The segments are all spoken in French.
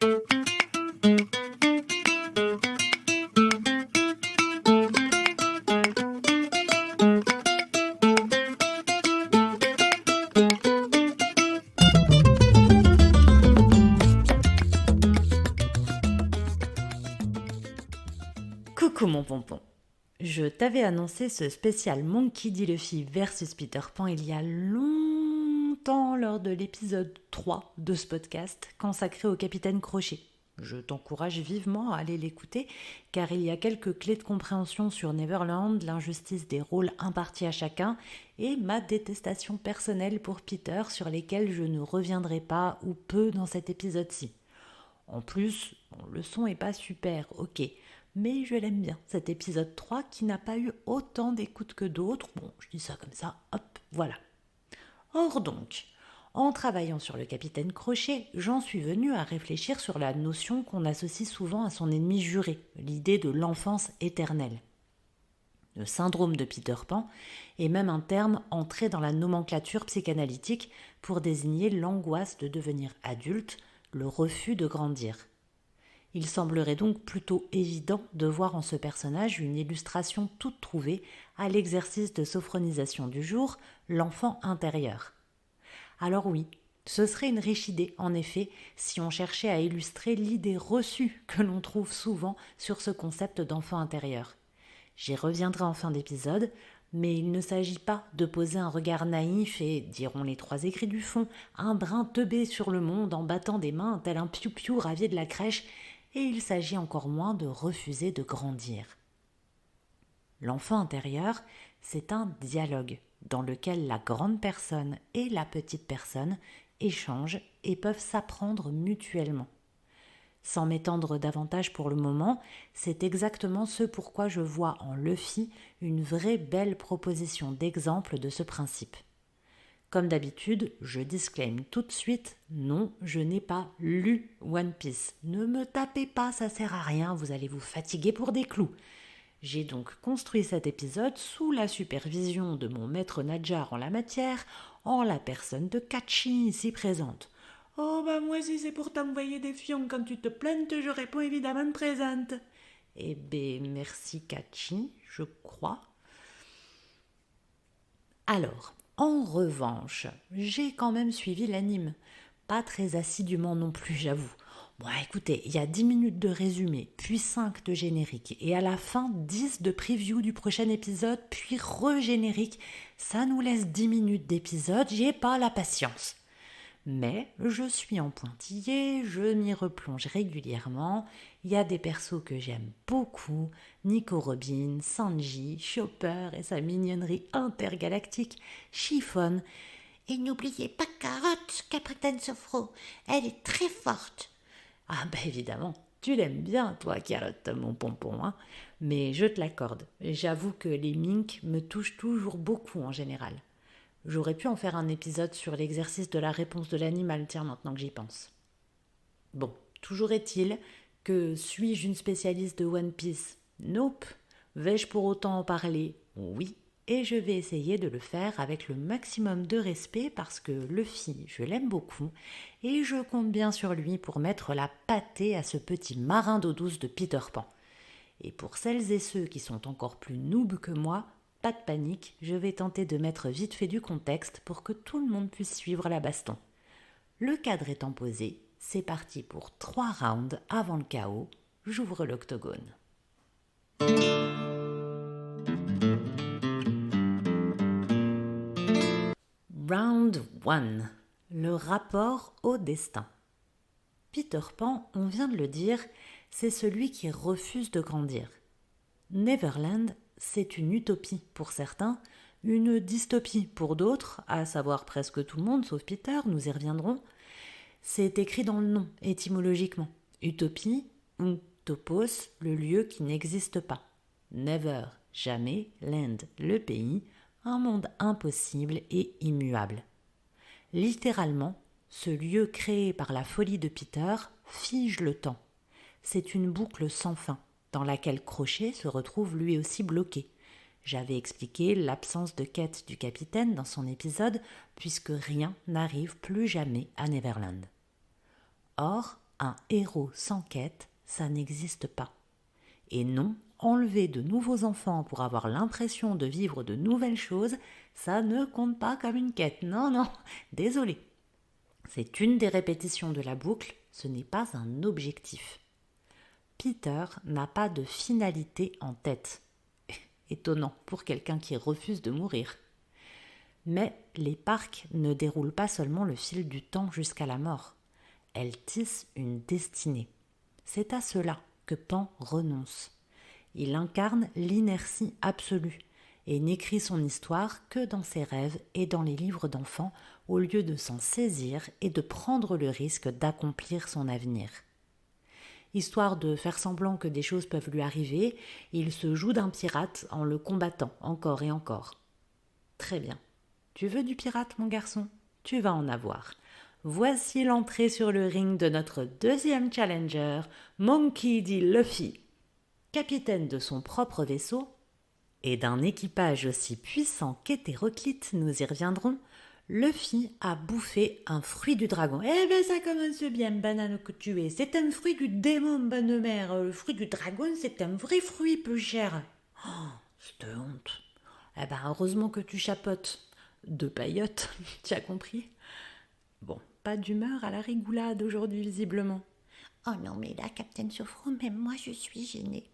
Coucou mon pompon. Je t'avais annoncé ce spécial Monkey D. Luffy versus Peter Pan il y a longtemps lors de l'épisode 3 de ce podcast consacré au Capitaine Crochet. Je t'encourage vivement à aller l'écouter car il y a quelques clés de compréhension sur Neverland, l'injustice des rôles impartis à chacun et ma détestation personnelle pour Peter sur lesquels je ne reviendrai pas ou peu dans cet épisode-ci. En plus, le son est pas super, ok, mais je l'aime bien, cet épisode 3 qui n'a pas eu autant d'écoute que d'autres. Bon, je dis ça comme ça, hop, voilà. Or donc, en travaillant sur le Capitaine Crochet, j'en suis venue à réfléchir sur la notion qu'on associe souvent à son ennemi juré, l'idée de l'enfance éternelle. Le syndrome de Peter Pan est même un terme entré dans la nomenclature psychanalytique pour désigner l'angoisse de devenir adulte, le refus de grandir. Il semblerait donc plutôt évident de voir en ce personnage une illustration toute trouvée à l'exercice de sophronisation du jour, l'enfant intérieur. Alors oui, ce serait une riche idée, en effet, si on cherchait à illustrer l'idée reçue que l'on trouve souvent sur ce concept d'enfant intérieur. J'y reviendrai en fin d'épisode, mais il ne s'agit pas de poser un regard naïf et, diront les trois écrits du fond, un brin teubé sur le monde en battant des mains tel un piou-piou ravié de la crèche, et il s'agit encore moins de refuser de grandir. L'enfant intérieur, c'est un dialogue dans lequel la grande personne et la petite personne échangent et peuvent s'apprendre mutuellement. Sans m'étendre davantage pour le moment, c'est exactement ce pourquoi je vois en Luffy une vraie belle proposition d'exemple de ce principe. Comme d'habitude, je disclaime tout de suite, non, je n'ai pas lu One Piece. Ne me tapez pas, ça sert à rien, vous allez vous fatiguer pour des clous. J'ai donc construit cet épisode sous la supervision de mon maître Nadjar en la matière, en la personne de Kachi ici présente. Oh bah moi si c'est pour t'envoyer des fions quand tu te plaintes, je réponds évidemment présente. Eh ben merci Kachi, je crois. Alors, en revanche, j'ai quand même suivi l'anime. Pas très assidûment non plus, j'avoue. Bon, écoutez, il y a 10 minutes de résumé, puis 5 de générique, et à la fin, 10 de preview du prochain épisode, puis re-générique. Ça nous laisse 10 minutes d'épisode, j'ai pas la patience. Mais je suis en pointillé, je m'y replonge régulièrement. Il y a des persos que j'aime beaucoup, Nico Robin, Sanji, Chopper et sa mignonnerie intergalactique, Chiffon. Et n'oubliez pas Carotte, Capitaine Sofro, elle est très forte. Ah bah évidemment, tu l'aimes bien toi Carotte, mon pompon, hein. Mais je te l'accorde, j'avoue que les minks me touchent toujours beaucoup en général. J'aurais pu en faire un épisode sur l'exercice de la réponse de l'animal, tiens, maintenant que j'y pense. Bon, toujours est-il que suis-je une spécialiste de One Piece? Nope. Vais-je pour autant en parler? Oui. Et je vais essayer de le faire avec le maximum de respect parce que Luffy, je l'aime beaucoup et je compte bien sur lui pour mettre la pâtée à ce petit marin d'eau douce de Peter Pan. Et pour celles et ceux qui sont encore plus noobs que moi, pas de panique, je vais tenter de mettre vite fait du contexte pour que tout le monde puisse suivre la baston. Le cadre étant posé, c'est parti pour 3 rounds avant le chaos. J'ouvre l'octogone. Round 1. Le rapport au destin. Peter Pan, on vient de le dire, c'est celui qui refuse de grandir. Neverland, c'est une utopie pour certains, une dystopie pour d'autres, à savoir presque tout le monde sauf Peter, nous y reviendrons. C'est écrit dans le nom, étymologiquement. Utopie ou topos, le lieu qui n'existe pas. Never, jamais, land, le pays, un monde impossible et immuable. Littéralement, ce lieu créé par la folie de Peter fige le temps. C'est une boucle sans fin, dans laquelle Crochet se retrouve lui aussi bloqué. J'avais expliqué l'absence de quête du capitaine dans son épisode, puisque rien n'arrive plus jamais à Neverland. Or, Un héros sans quête, ça n'existe pas. Et non, enlever de nouveaux enfants pour avoir l'impression de vivre de nouvelles choses, ça ne compte pas comme une quête. Non, désolé. C'est une des répétitions de la boucle, ce n'est pas un objectif. Peter n'a pas de finalité en tête. Étonnant pour quelqu'un qui refuse de mourir. Mais les parcs ne déroulent pas seulement le fil du temps jusqu'à la mort. Elles tissent une destinée. C'est à cela que Pan renonce. Il incarne l'inertie absolue et n'écrit son histoire que dans ses rêves et dans les livres d'enfants au lieu de s'en saisir et de prendre le risque d'accomplir son avenir. Histoire de faire semblant que des choses peuvent lui arriver, il se joue d'un pirate en le combattant encore et encore. Très bien. Tu veux du pirate, mon garçon ? Tu vas en avoir. Voici l'entrée sur le ring de notre deuxième challenger, Monkey D. Luffy. Capitaine de son propre vaisseau et d'un équipage aussi puissant qu'hétéroclite, nous y reviendrons, Luffy a bouffé un fruit du dragon. Eh ben ça commence bien, banane que tu es. C'est un fruit du démon, bonne mère. Le fruit du dragon, c'est un vrai fruit peu cher. Oh, c'est de honte. Eh ben heureusement que tu chapotes. De paillotes, tu as compris ? Bon, pas d'humeur à la rigoulade aujourd'hui visiblement. Oh non mais là, Captain Sofro, même moi je suis gênée.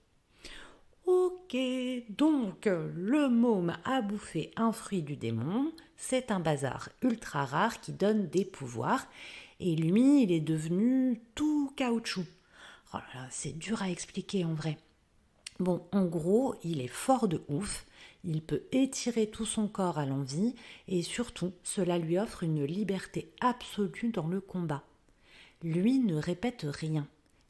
Ok, donc le môme a bouffé un fruit du démon, c'est un bazar ultra rare qui donne des pouvoirs, et lui il est devenu tout caoutchouc. Oh là là, c'est dur à expliquer en vrai. Bon, en gros, il est fort de ouf, il peut étirer tout son corps à l'envi, et surtout, cela lui offre une liberté absolue dans le combat. Lui ne répète rien,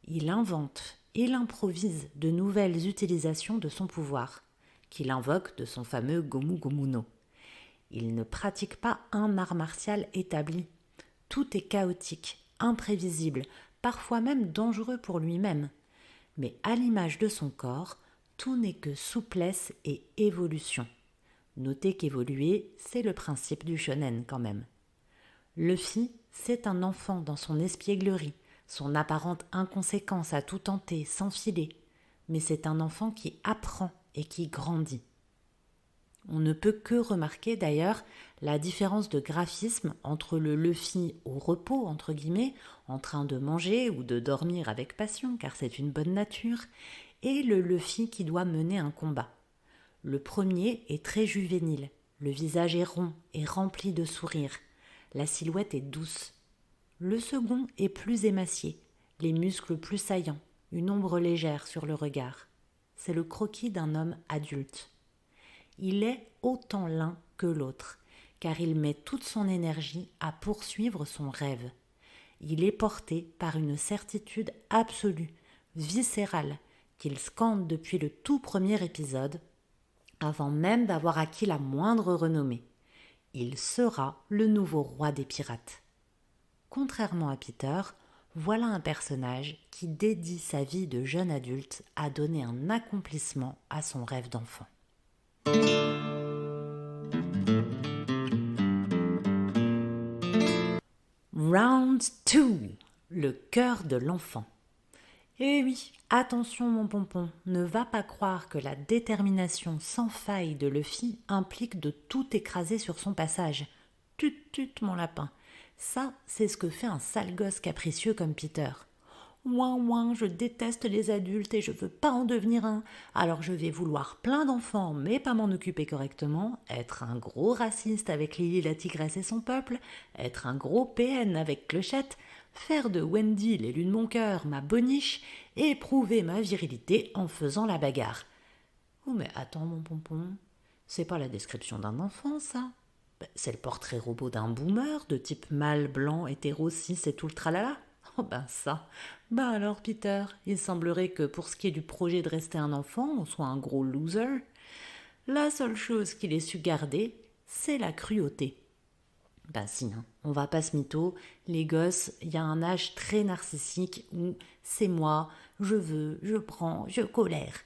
il invente. Il improvise de nouvelles utilisations de son pouvoir, qu'il invoque de son fameux Gomu Gomu no. Il ne pratique pas un art martial établi. Tout est chaotique, imprévisible, parfois même dangereux pour lui-même. Mais à l'image de son corps, tout n'est que souplesse et évolution. Notez qu'évoluer, c'est le principe du shonen quand même. Luffy, c'est un enfant dans son espièglerie, son apparente inconséquence à tout tenter, s'enfiler. Mais c'est un enfant qui apprend et qui grandit. On ne peut que remarquer d'ailleurs la différence de graphisme entre le Luffy au repos, entre guillemets, en train de manger ou de dormir avec passion, car c'est une bonne nature, et le Luffy qui doit mener un combat. Le premier est très juvénile, le visage est rond et rempli de sourires, la silhouette est douce. Le second est plus émacié, les muscles plus saillants, une ombre légère sur le regard. C'est le croquis d'un homme adulte. Il est autant l'un que l'autre, car il met toute son énergie à poursuivre son rêve. Il est porté par une certitude absolue, viscérale, qu'il scande depuis le tout premier épisode, avant même d'avoir acquis la moindre renommée. Il sera le nouveau roi des pirates. Contrairement à Peter, voilà un personnage qui dédie sa vie de jeune adulte à donner un accomplissement à son rêve d'enfant. Round 2, le cœur de l'enfant. Eh oui, attention mon pompon, ne va pas croire que la détermination sans faille de Luffy implique de tout écraser sur son passage. Tut mon lapin. Ça, c'est ce que fait un sale gosse capricieux comme Peter. Ouin, je déteste les adultes et je veux pas en devenir un. Alors je vais vouloir plein d'enfants mais pas m'en occuper correctement, être un gros raciste avec Lily la tigresse et son peuple, être un gros PN avec Clochette, faire de Wendy l'élu de mon cœur ma boniche et prouver ma virilité en faisant la bagarre. Oh mais attends mon pompon, c'est pas la description d'un enfant ça. C'est le portrait robot d'un boomer de type mâle, blanc, hétéro, cis et tout le tralala. Oh ben ça. Ben alors Peter, il semblerait que pour ce qui est du projet de rester un enfant, on soit un gros loser. La seule chose qu'il ait su garder, c'est la cruauté. Ben si, hein, on va pas se mytho, les gosses, il y a un âge très narcissique où c'est moi, je veux, je prends, je colère.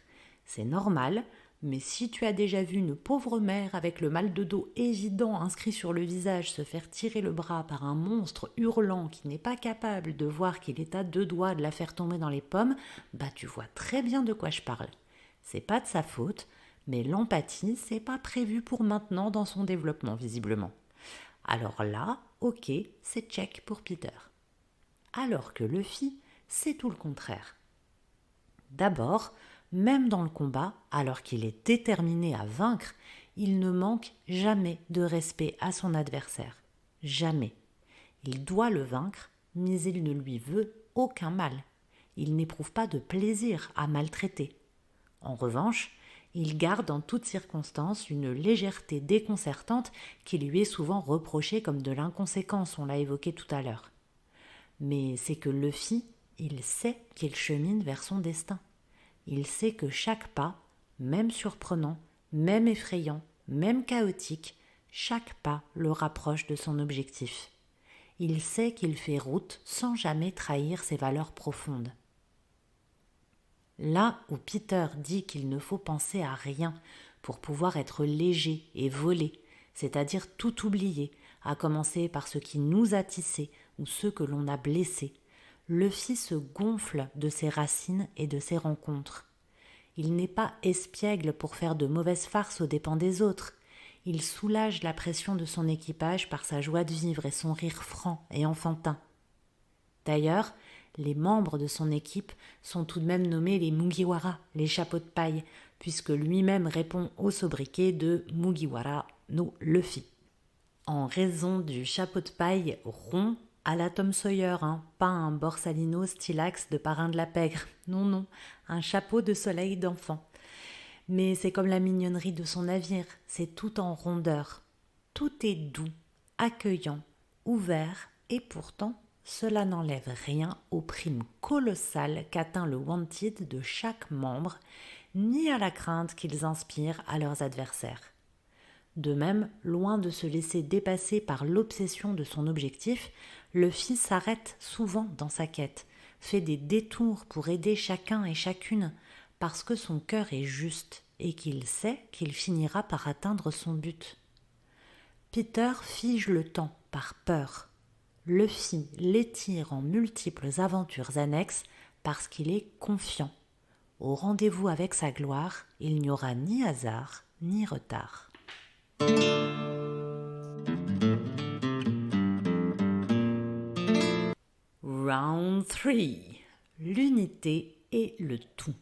C'est normal, Mais si tu as déjà vu une pauvre mère avec le mal de dos évident inscrit sur le visage se faire tirer le bras par un monstre hurlant qui n'est pas capable de voir qu'il est à 2 doigts de la faire tomber dans les pommes, tu vois très bien de quoi je parle. C'est pas de sa faute, mais l'empathie, c'est pas prévu pour maintenant dans son développement visiblement. Alors là, ok, c'est check pour Peter. Alors que Luffy, c'est tout le contraire. D'abord, même dans le combat, alors qu'il est déterminé à vaincre, il ne manque jamais de respect à son adversaire. Jamais. Il doit le vaincre, mais il ne lui veut aucun mal. Il n'éprouve pas de plaisir à maltraiter. En revanche, il garde en toutes circonstances une légèreté déconcertante qui lui est souvent reprochée comme de l'inconséquence, on l'a évoqué tout à l'heure. Mais c'est que Luffy, il sait qu'il chemine vers son destin. Il sait que chaque pas, même surprenant, même effrayant, même chaotique, chaque pas le rapproche de son objectif. Il sait qu'il fait route sans jamais trahir ses valeurs profondes. Là où Peter dit qu'il ne faut penser à rien pour pouvoir être léger et voler, c'est-à-dire tout oublier, à commencer par ce qui nous a tissés ou ceux que l'on a blessés, Luffy se gonfle de ses racines et de ses rencontres. Il n'est pas espiègle pour faire de mauvaises farces aux dépens des autres. Il soulage la pression de son équipage par sa joie de vivre et son rire franc et enfantin. D'ailleurs, les membres de son équipe sont tout de même nommés les Mugiwara, les chapeaux de paille, puisque lui-même répond au sobriquet de Mugiwara no Luffy. En raison du chapeau de paille rond à la Tom Sawyer, pas un Borsalino stylax de parrain de la pègre, non, un chapeau de soleil d'enfant. Mais c'est comme la mignonnerie de son navire, c'est tout en rondeur. Tout est doux, accueillant, ouvert, et pourtant, cela n'enlève rien aux primes colossales qu'atteint le wanted de chaque membre, ni à la crainte qu'ils inspirent à leurs adversaires. De même, loin de se laisser dépasser par l'obsession de son objectif, Luffy s'arrête souvent dans sa quête, fait des détours pour aider chacun et chacune, parce que son cœur est juste et qu'il sait qu'il finira par atteindre son but. Peter fige le temps par peur. Luffy l'étire en multiples aventures annexes parce qu'il est confiant. Au rendez-vous avec sa gloire, il n'y aura ni hasard ni retard. Round 3. L'unité et le tout.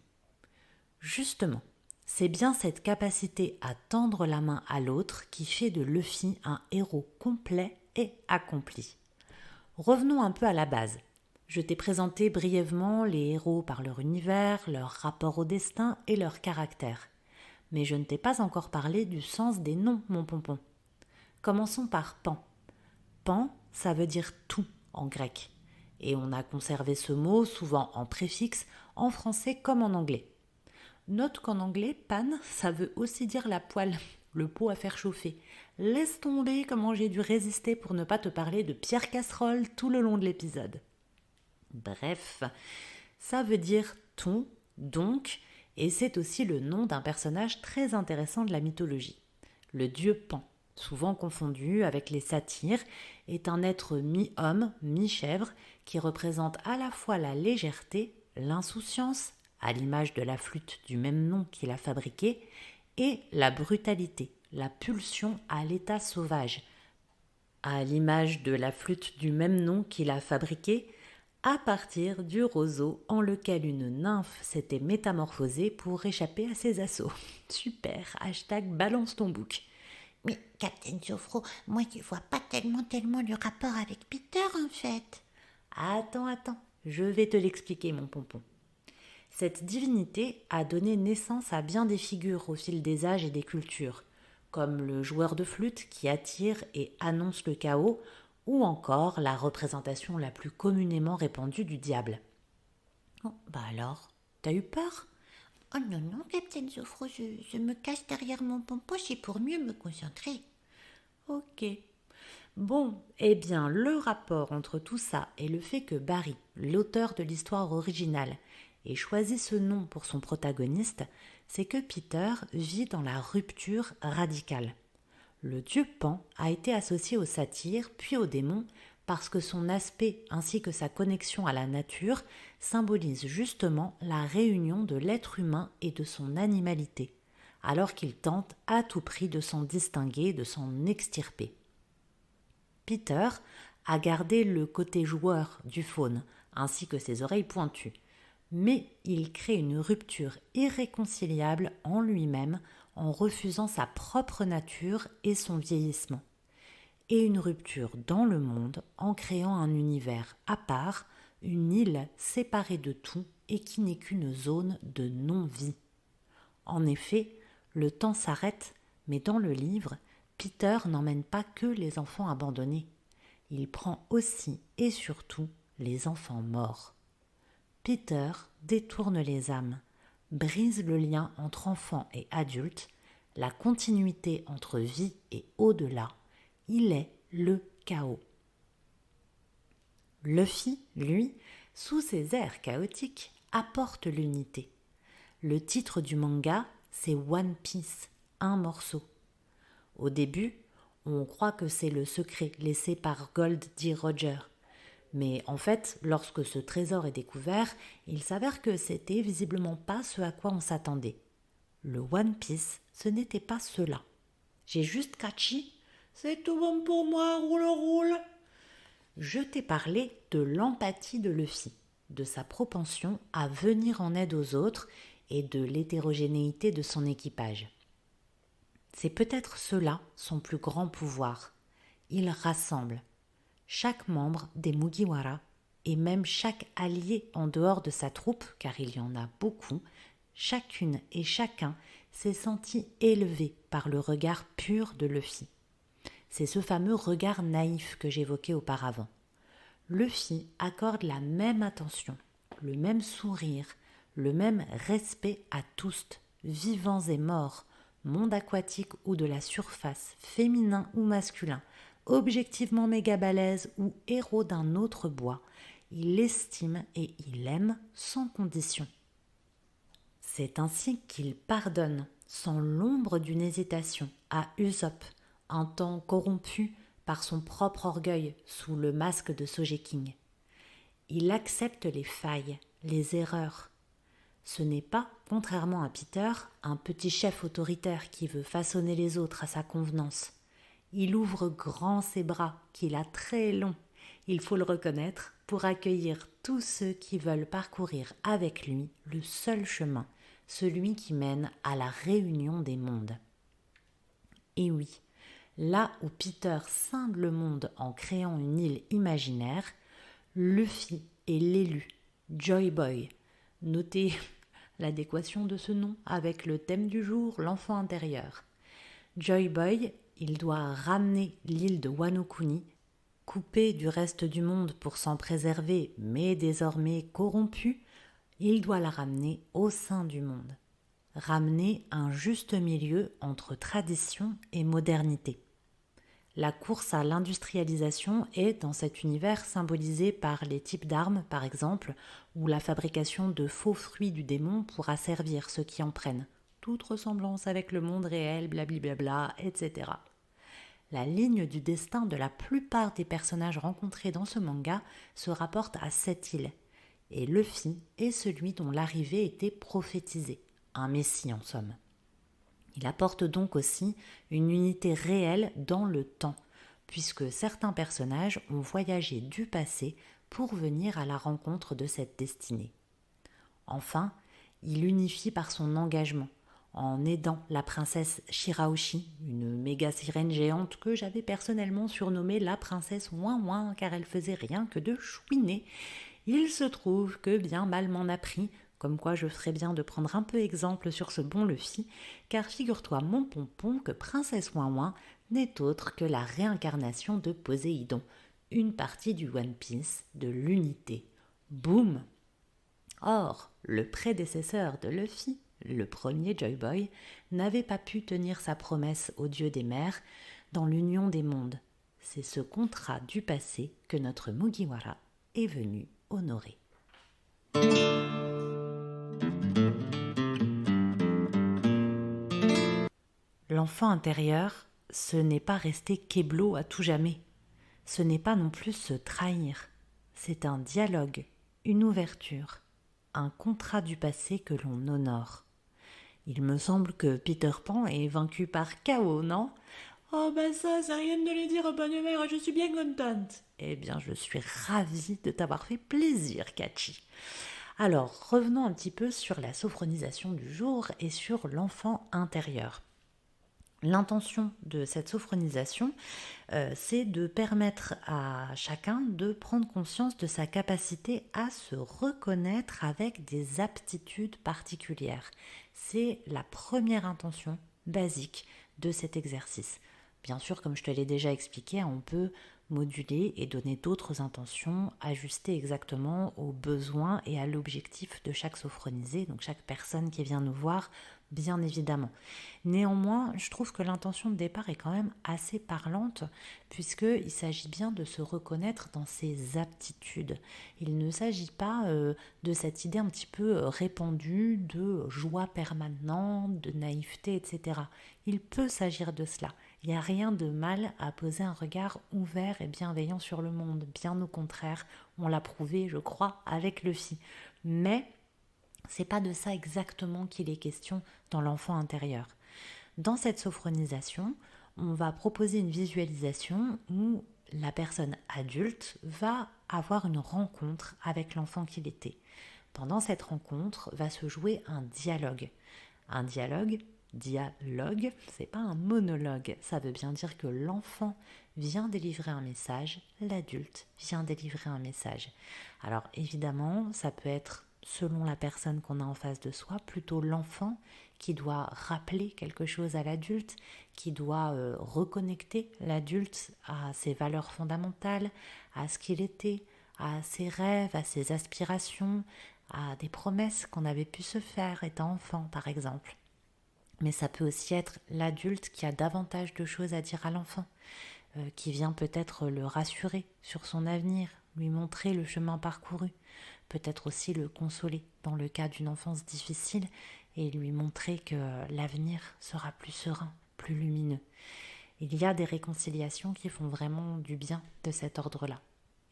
Justement, c'est bien cette capacité à tendre la main à l'autre qui fait de Luffy un héros complet et accompli. Revenons un peu à la base. Je t'ai présenté brièvement les héros par leur univers, leur rapport au destin et leur caractère. Mais je ne t'ai pas encore parlé du sens des noms, mon pompon. Commençons par Pan. Pan, ça veut dire tout en grec. Et on a conservé ce mot, souvent en préfixe, en français comme en anglais. Note qu'en anglais, pan, ça veut aussi dire la poêle, le pot à faire chauffer. Laisse tomber comment j'ai dû résister pour ne pas te parler de Pierre Casserole tout le long de l'épisode. Bref, ça veut dire tout, donc, et c'est aussi le nom d'un personnage très intéressant de la mythologie. Le dieu Pan, souvent confondu avec les satyres, est un être mi-homme, mi-chèvre, qui représente à la fois la légèreté, l'insouciance, à l'image de la flûte du même nom qu'il a fabriquée, et la brutalité, la pulsion à l'état sauvage, à l'image de la flûte du même nom qu'il a fabriquée, à partir du roseau en lequel une nymphe s'était métamorphosée pour échapper à ses assauts. Super, #balance ton bouc. Mais, Captain Sophro, moi je vois pas tellement le rapport avec Peter en fait. Attends, je vais te l'expliquer, mon pompon. Cette divinité a donné naissance à bien des figures au fil des âges et des cultures, comme le joueur de flûte qui attire et annonce le chaos, ou encore la représentation la plus communément répandue du diable. Oh, alors, t'as eu peur ? Oh non, Captain Sophro, je me cache derrière mon pompon, c'est pour mieux me concentrer. Ok. Bon, eh bien, le rapport entre tout ça et le fait que Barry, l'auteur de l'histoire originale, ait choisi ce nom pour son protagoniste, c'est que Peter vit dans la rupture radicale. Le dieu Pan a été associé aux satyres puis aux démons parce que son aspect ainsi que sa connexion à la nature symbolisent justement la réunion de l'être humain et de son animalité, alors qu'il tente à tout prix de s'en distinguer, de s'en extirper. Peter a gardé le côté joueur du faune, ainsi que ses oreilles pointues, mais il crée une rupture irréconciliable en lui-même en refusant sa propre nature et son vieillissement, et une rupture dans le monde en créant un univers à part, une île séparée de tout et qui n'est qu'une zone de non-vie. En effet, le temps s'arrête, mais dans le livre, Peter n'emmène pas que les enfants abandonnés. Il prend aussi et surtout les enfants morts. Peter détourne les âmes, brise le lien entre enfants et adultes, la continuité entre vie et au-delà. Il est le chaos. Luffy, lui, sous ses airs chaotiques, apporte l'unité. Le titre du manga, c'est One Piece, un morceau. Au début, on croit que c'est le secret laissé par Gold D. Roger. Mais en fait, lorsque ce trésor est découvert, il s'avère que c'était visiblement pas ce à quoi on s'attendait. Le One Piece, ce n'était pas cela. J'ai juste catché. C'est tout bon pour moi, roule. Je t'ai parlé de l'empathie de Luffy, de sa propension à venir en aide aux autres et de l'hétérogénéité de son équipage. C'est peut-être cela son plus grand pouvoir. Il rassemble chaque membre des Mugiwara et même chaque allié en dehors de sa troupe, car il y en a beaucoup, chacune et chacun s'est senti élevé par le regard pur de Luffy. C'est ce fameux regard naïf que j'évoquais auparavant. Luffy accorde la même attention, le même sourire, le même respect à tous, vivants et morts, monde aquatique ou de la surface, féminin ou masculin, objectivement méga balèze ou héros d'un autre bois, il estime et il aime sans condition. C'est ainsi qu'il pardonne, sans l'ombre d'une hésitation, à Usopp, un temps corrompu par son propre orgueil sous le masque de Sogeking. Il accepte les failles, les erreurs. Ce n'est pas, contrairement à Peter, un petit chef autoritaire qui veut façonner les autres à sa convenance. Il ouvre grand ses bras, qu'il a très longs, il faut le reconnaître, pour accueillir tous ceux qui veulent parcourir avec lui le seul chemin, celui qui mène à la réunion des mondes. Et oui, là où Peter scinde le monde en créant une île imaginaire, Luffy est l'élu, Joy Boy. Notez l'adéquation de ce nom avec le thème du jour, l'enfant intérieur. Joy Boy, il doit ramener l'île de Wano Kuni, coupée du reste du monde pour s'en préserver, mais désormais corrompue, il doit la ramener au sein du monde. Ramener un juste milieu entre tradition et modernité. La course à l'industrialisation est, dans cet univers, symbolisée par les types d'armes, par exemple, ou la fabrication de faux fruits du démon pour asservir ceux qui en prennent. Toute ressemblance avec le monde réel, blablabla, etc. La ligne du destin de la plupart des personnages rencontrés dans ce manga se rapporte à cette île, et Luffy est celui dont l'arrivée était prophétisée, un messie en somme. Il apporte donc aussi une unité réelle dans le temps, puisque certains personnages ont voyagé du passé pour venir à la rencontre de cette destinée. Enfin, il unifie par son engagement, en aidant la princesse Shirahoshi, une méga sirène géante que j'avais personnellement surnommée la princesse Ouin Ouin, car elle faisait rien que de chouiner. Il se trouve que bien mal m'en a pris, comme quoi je ferais bien de prendre un peu exemple sur ce bon Luffy, car figure-toi mon pompon que princesse Ouin Ouin n'est autre que la réincarnation de Poséidon, une partie du One Piece, de l'unité. Boum! Or, le prédécesseur de Luffy, le premier Joy Boy, n'avait pas pu tenir sa promesse au dieu des mers dans l'union des mondes. C'est ce contrat du passé que notre Mugiwara est venu honorer. L'enfant intérieur, ce n'est pas rester kéblo à tout jamais. Ce n'est pas non plus se trahir. C'est un dialogue, une ouverture, un contrat du passé que l'on honore. Il me semble que Peter Pan est vaincu par chaos, non ? Oh ben ça, c'est rien de le dire, bonne mère, je suis bien contente. Eh bien, je suis ravie de t'avoir fait plaisir, Catchy. Alors, revenons un petit peu sur la sophronisation du jour et sur l'enfant intérieur. L'intention de cette sophronisation, c'est de permettre à chacun de prendre conscience de sa capacité à se reconnaître avec des aptitudes particulières. C'est la première intention basique de cet exercice. Bien sûr, comme je te l'ai déjà expliqué, on peut moduler et donner d'autres intentions ajustées exactement aux besoins et à l'objectif de chaque sophronisé, donc chaque personne qui vient nous voir, bien évidemment. Néanmoins, je trouve que l'intention de départ est quand même assez parlante puisqu'il s'agit bien de se reconnaître dans ses aptitudes. Il ne s'agit pas de cette idée un petit peu répandue de joie permanente, de naïveté, etc. Il peut s'agir de cela. Il n'y a rien de mal à poser un regard ouvert et bienveillant sur le monde. Bien au contraire, on l'a prouvé, je crois, avec Luffy. Mais c'est pas de ça exactement qu'il est question dans l'enfant intérieur. Dans cette sophronisation, on va proposer une visualisation où la personne adulte va avoir une rencontre avec l'enfant qu'il était. Pendant cette rencontre va se jouer un dialogue. Un dialogue, c'est pas un monologue. Ça veut bien dire que l'enfant vient délivrer un message, l'adulte vient délivrer un message. Alors évidemment, ça peut être selon la personne qu'on a en face de soi, plutôt l'enfant qui doit rappeler quelque chose à l'adulte, qui doit reconnecter l'adulte à ses valeurs fondamentales, à ce qu'il était, à ses rêves, à ses aspirations, à des promesses qu'on avait pu se faire étant enfant, par exemple. Mais ça peut aussi être l'adulte qui a davantage de choses à dire à l'enfant, qui vient peut-être le rassurer sur son avenir, lui montrer le chemin parcouru, peut-être aussi le consoler dans le cas d'une enfance difficile et lui montrer que l'avenir sera plus serein, plus lumineux. Il y a des réconciliations qui font vraiment du bien de cet ordre-là.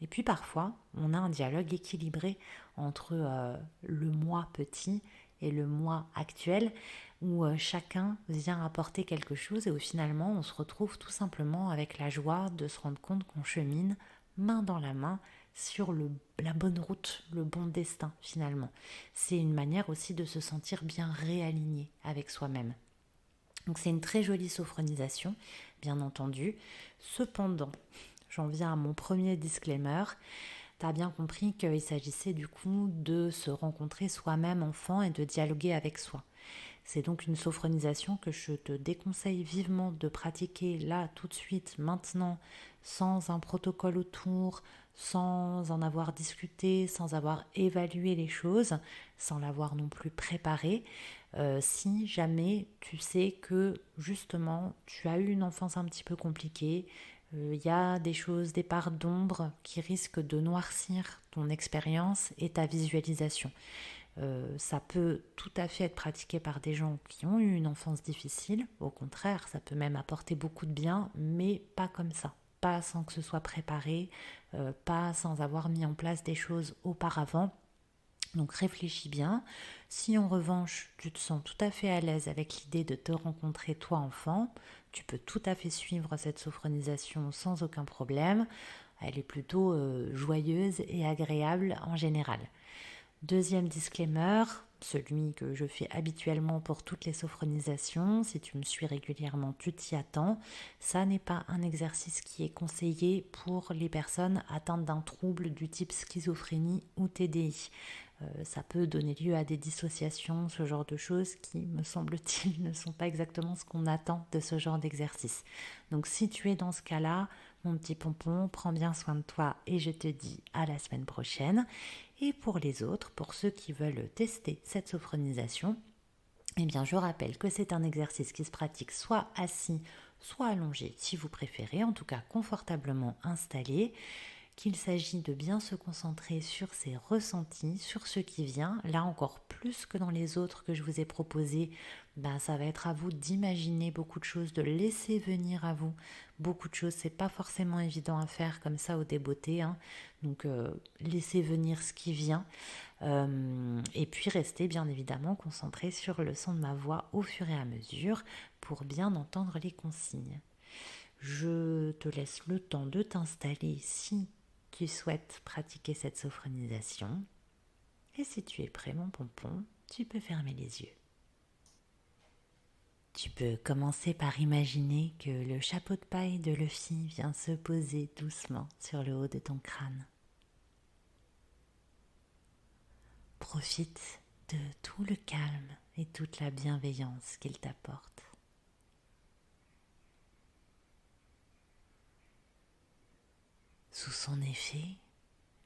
Et puis parfois, on a un dialogue équilibré entre le moi petit et le moi actuel, où chacun vient apporter quelque chose et où finalement on se retrouve tout simplement avec la joie de se rendre compte qu'on chemine main dans la main sur la bonne route, le bon destin finalement. C'est une manière aussi de se sentir bien réaligné avec soi-même. Donc c'est une très jolie sophronisation, bien entendu. Cependant, j'en viens à mon premier disclaimer. Tu as bien compris qu'il s'agissait du coup de se rencontrer soi-même enfant et de dialoguer avec soi. C'est donc une sophronisation que je te déconseille vivement de pratiquer là, tout de suite, maintenant, sans un protocole autour, sans en avoir discuté, sans avoir évalué les choses, sans l'avoir non plus préparé. Si jamais tu sais que justement tu as eu une enfance un petit peu compliquée, il y a des choses, des parts d'ombre qui risquent de noircir ton expérience et ta visualisation. Ça peut tout à fait être pratiqué par des gens qui ont eu une enfance difficile. Au contraire, ça peut même apporter beaucoup de bien, mais pas comme ça. Pas sans que ce soit préparé, pas sans avoir mis en place des choses auparavant. Donc réfléchis bien. Si en revanche tu te sens tout à fait à l'aise avec l'idée de te rencontrer toi enfant, tu peux tout à fait suivre cette sophronisation sans aucun problème. Elle est plutôt joyeuse et agréable en général. Deuxième disclaimer, celui que je fais habituellement pour toutes les sophronisations, si tu me suis régulièrement, tu t'y attends. Ça n'est pas un exercice qui est conseillé pour les personnes atteintes d'un trouble du type schizophrénie ou TDI. Ça peut donner lieu à des dissociations, ce genre de choses qui, me semble-t-il, ne sont pas exactement ce qu'on attend de ce genre d'exercice. Donc si tu es dans ce cas-là, mon petit pompon, prends bien soin de toi et je te dis à la semaine prochaine. Et pour les autres, pour ceux qui veulent tester cette sophronisation, eh bien je rappelle que c'est un exercice qui se pratique soit assis, soit allongé si vous préférez, en tout cas confortablement installé, qu'il s'agit de bien se concentrer sur ses ressentis, sur ce qui vient. Là encore plus que dans les autres que je vous ai proposés, ça va être à vous d'imaginer beaucoup de choses, de laisser venir à vous beaucoup de choses. C'est pas forcément évident à faire comme ça au débeauté, hein. Donc laissez venir ce qui vient. Et puis restez bien évidemment concentré sur le son de ma voix au fur et à mesure pour bien entendre les consignes. Je te laisse le temps de t'installer si tu souhaites pratiquer cette sophronisation. Et si tu es prêt, mon pompon, tu peux fermer les yeux. Tu peux commencer par imaginer que le chapeau de paille de Luffy vient se poser doucement sur le haut de ton crâne. Profite de tout le calme et toute la bienveillance qu'il t'apporte. Sous son effet,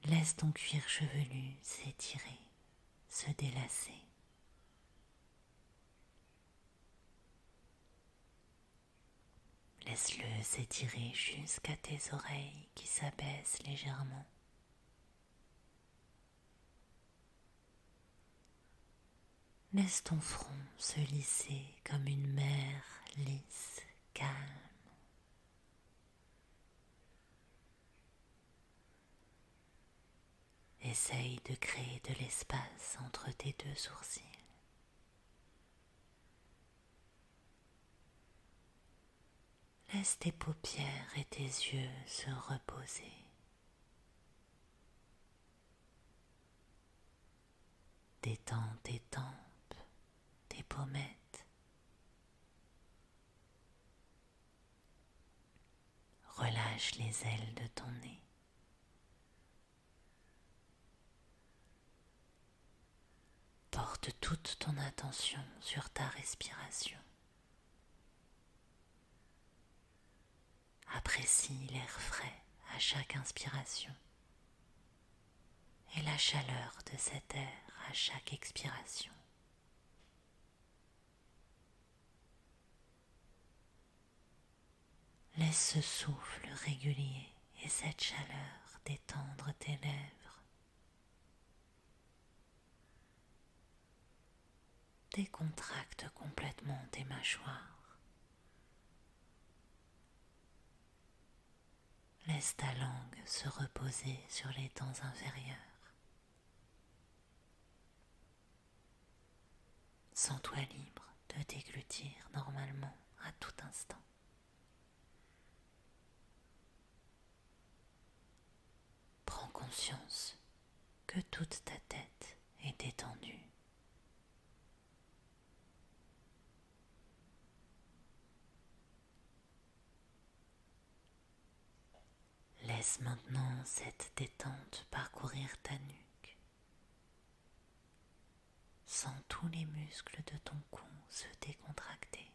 laisse ton cuir chevelu s'étirer, se délasser. Laisse-le s'étirer jusqu'à tes oreilles qui s'abaissent légèrement. Laisse ton front se lisser comme une mer lisse, calme. Essaye de créer de l'espace entre tes deux sourcils. Laisse tes paupières et tes yeux se reposer. Détends tes tempes, tes pommettes. Relâche les ailes de ton nez. Porte toute ton attention sur ta respiration. Apprécie l'air frais à chaque inspiration et la chaleur de cet air à chaque expiration. Laisse ce souffle régulier et cette chaleur détendre tes lèvres. Décontracte complètement tes mâchoires. Laisse ta langue se reposer sur les dents inférieures. Sens-toi libre de déglutir normalement à tout instant. Prends conscience que toute ta tête est détendue. Laisse maintenant cette détente parcourir ta nuque. Sens tous les muscles de ton cou se décontracter.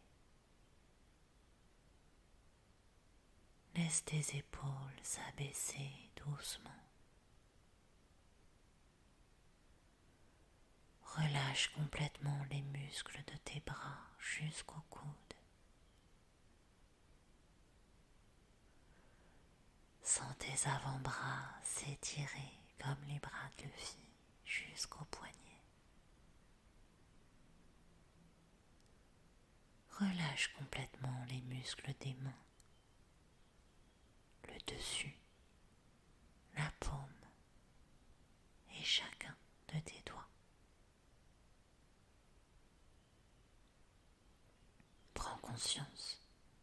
Laisse tes épaules s'abaisser doucement. Relâche complètement les muscles de tes bras jusqu'au coude. Sens tes avant-bras s'étirer comme les bras de Luffy jusqu'au poignet. Relâche complètement les muscles des mains, le dessus, la paume et chacun de tes doigts. Prends conscience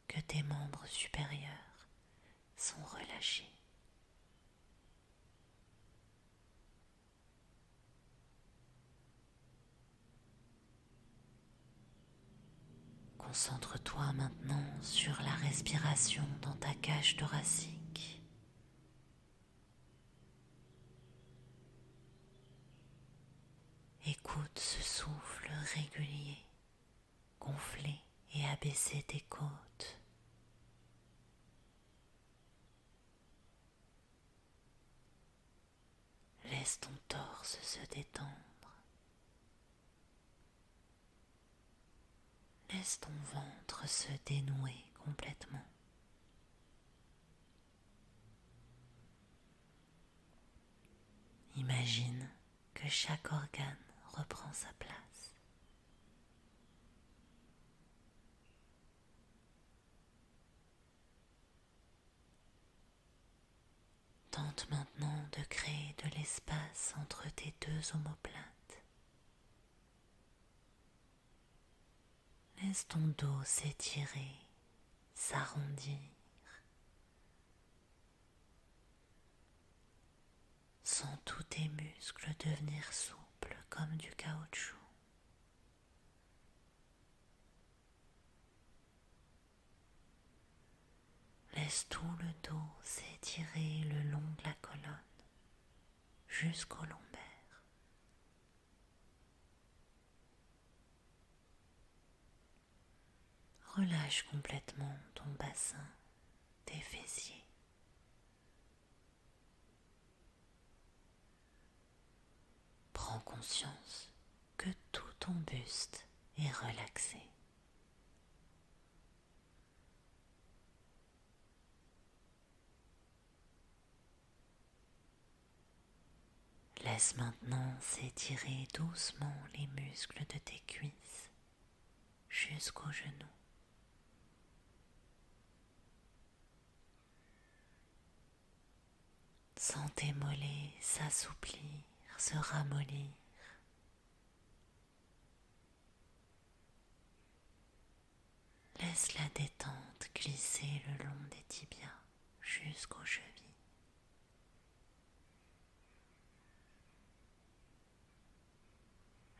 que tes membres supérieurs sont relâchés. Concentre-toi maintenant sur la respiration dans ta cage thoracique. Écoute ce souffle régulier, gonfler et abaisser tes côtes. Laisse ton torse se détendre. Laisse ton ventre se dénouer complètement. Imagine que chaque organe reprend sa place. Tente maintenant de créer de l'espace entre tes deux omoplates. Laisse ton dos s'étirer, s'arrondir. Sens tous tes muscles devenir souples comme du caoutchouc. Laisse tout le dos s'étirer le long de la colonne jusqu'au lombaire. Relâche complètement ton bassin, tes fessiers. Prends conscience que tout ton buste est relaxé. Laisse maintenant s'étirer doucement les muscles de tes cuisses jusqu'aux genoux. Sens tes mollets s'assouplir, se ramollir. Laisse la détente glisser le long des tibias jusqu'aux chevilles.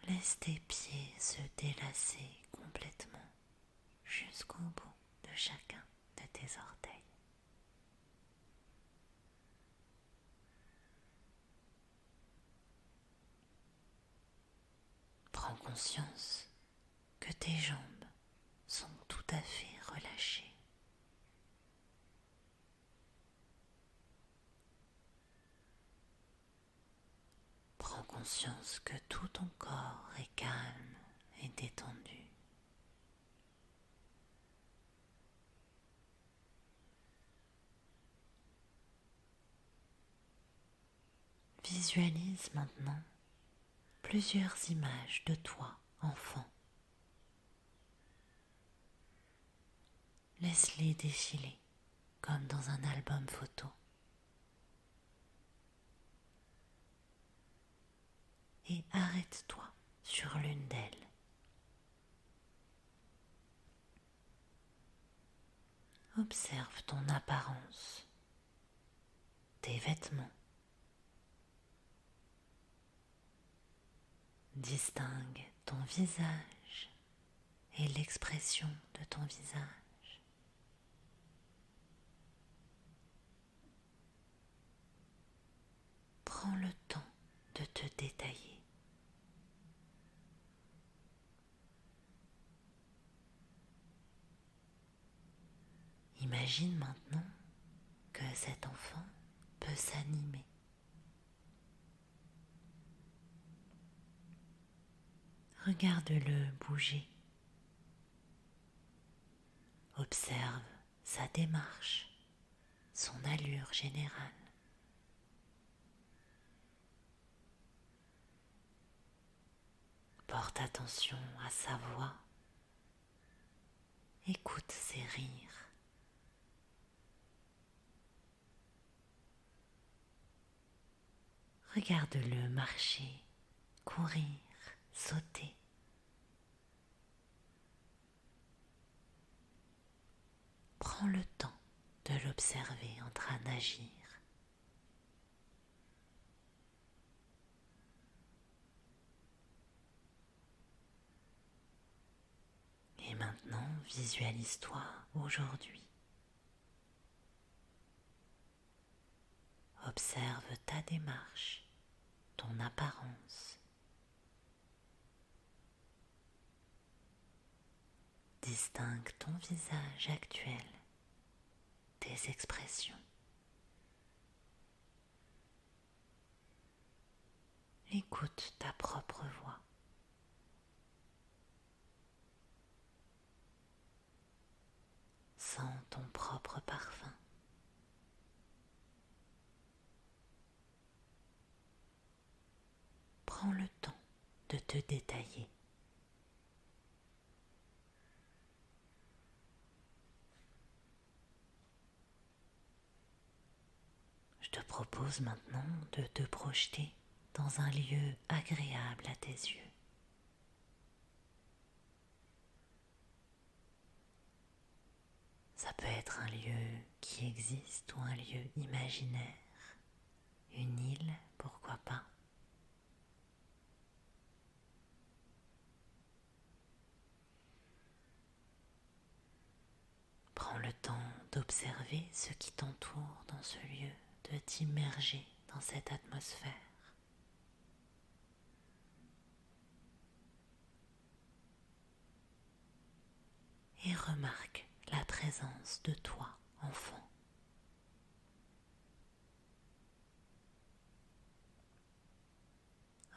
Laisse tes pieds se délasser complètement jusqu'au bout de chacun de tes orteils. Prends conscience que tes jambes sont tout à fait relâchées. Prends conscience que tout ton corps est calme et détendu. Visualise maintenant plusieurs images de toi, enfant. Laisse-les défiler comme dans un album photo. Et arrête-toi sur l'une d'elles. Observe ton apparence, tes vêtements. Distingue ton visage et l'expression de ton visage. Prends le temps de te détailler. Imagine maintenant que cet enfant peut s'animer. Regarde-le bouger. Observe sa démarche, son allure générale. Porte attention à sa voix. Écoute ses rires. Regarde-le marcher, courir, sauter. Prends le temps de l'observer en train d'agir. Et maintenant, visualise-toi aujourd'hui. Observe ta démarche, ton apparence. Distingue ton visage actuel, tes expressions. Écoute ta propre voix. Sens ton propre parfum. prends le temps de te détailler. Je te propose maintenant de te projeter dans un lieu agréable à tes yeux. Ça peut être un lieu qui existe ou un lieu imaginaire, une île, pourquoi pas. Prends le temps d'observer ce qui t'entoure dans ce lieu, de t'immerger dans cette atmosphère. Et remarque la présence de toi, enfant.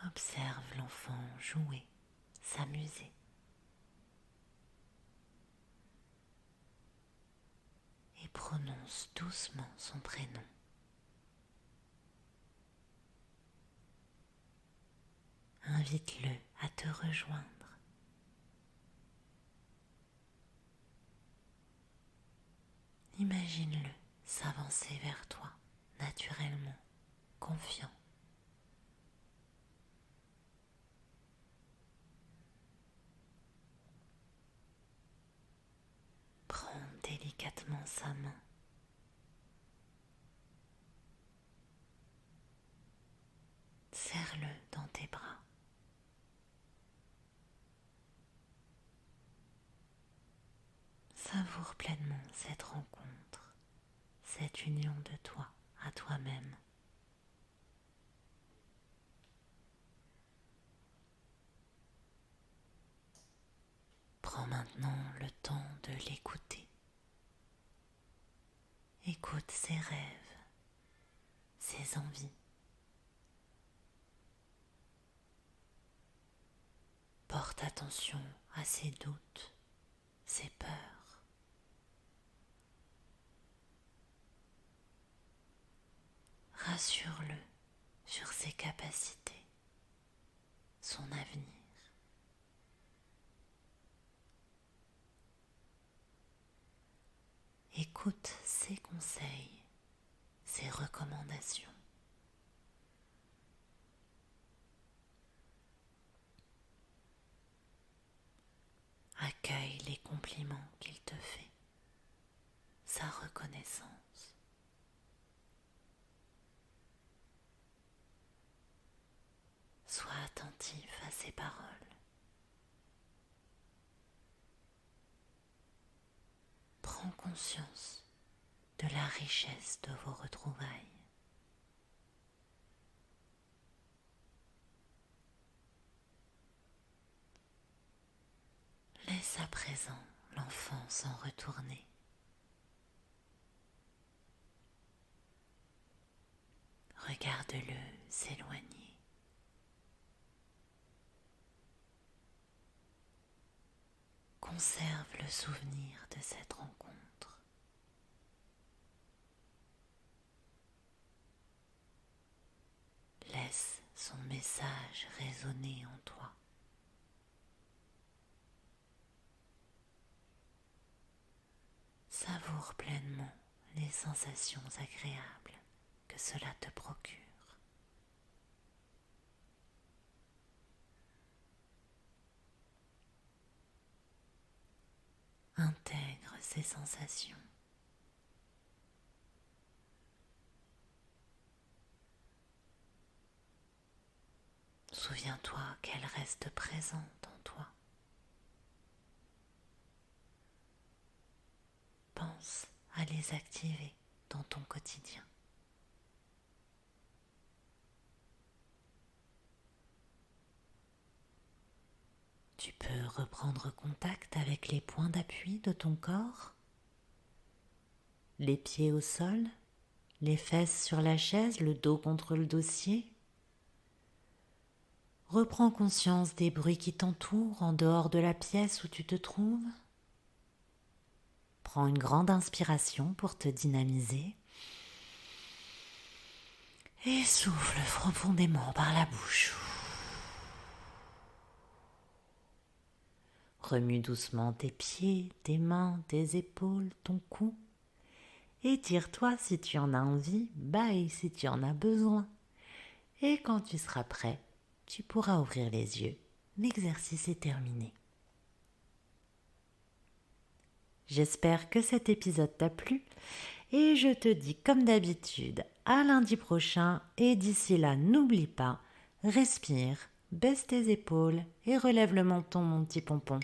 Observe l'enfant jouer, s'amuser. Et prononce doucement son prénom. Invite-le à te rejoindre. Imagine-le s'avancer vers toi, naturellement, confiant. Prends délicatement sa main. Serre-le dans tes bras. Savoure pleinement cette rencontre, cette union de toi à toi-même. Prends maintenant le temps de l'écouter. Écoute ses rêves, ses envies. Porte attention à ses doutes, ses peurs. Rassure-le sur ses capacités, son avenir. Écoute ses conseils, ses recommandations. Accueille les compliments qu'il te fait, sa reconnaissance. Sois attentif à ses paroles. Prends conscience de la richesse de vos retrouvailles. Laisse à présent l'enfant s'en retourner. Regarde-le s'éloigner. Conserve le souvenir de cette rencontre. Laisse son message résonner en toi. Savoure pleinement les sensations agréables que cela te procure. Intègre ces sensations. Souviens-toi qu'elles restent présentes en toi. Pense à les activer dans ton quotidien. Tu peux reprendre contact avec les points d'appui de ton corps, les pieds au sol, les fesses sur la chaise, le dos contre le dossier. Reprends conscience des bruits qui t'entourent en dehors de la pièce où tu te trouves. Prends une grande inspiration pour te dynamiser et souffle profondément par la bouche. Remue doucement tes pieds, tes mains, tes épaules, ton cou. Étire-toi si tu en as envie, bâille si tu en as besoin. Et quand tu seras prêt, tu pourras ouvrir les yeux. L'exercice est terminé. J'espère que cet épisode t'a plu et je te dis comme d'habitude à lundi prochain et d'ici là n'oublie pas, respire, baisse tes épaules et relève le menton mon petit pompon.